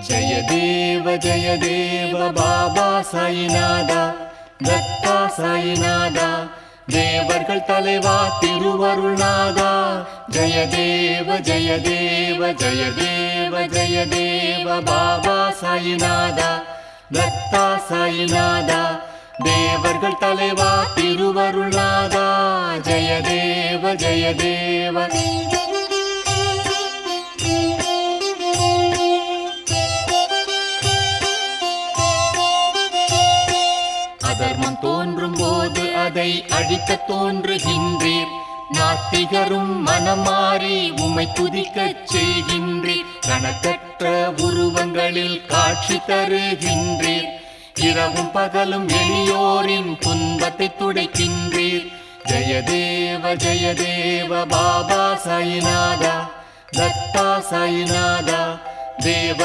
ஜய தேவ பாபா சாயிநாதா, தத்தா சாயிநாதா, தேவர்கள் தலைவா திருவருள்நாதா. ஜய தேவ பாபா சாயிநாதா, தத்தா சாயிநாதா, தேவர்கள் தலைவா திருவருள்நாதா. ஜய தேவ அதர்மம் தோன்றும் போது அதை அழிக்க தோன்றுகின்றீர். நாத்திகரும் மனமாறி உமை துதிக்கச் செய்கின்றீர். கணக்கற்ற உருவங்களில் காட்சி தருகின்றீர். இரவும் பகலும் எளியோரின் துன்பத்தை துடைக்கின்றீர். ஜய தேவ பாபா சாயிநாதா, தத்தா சாயிநாதா, தேவர்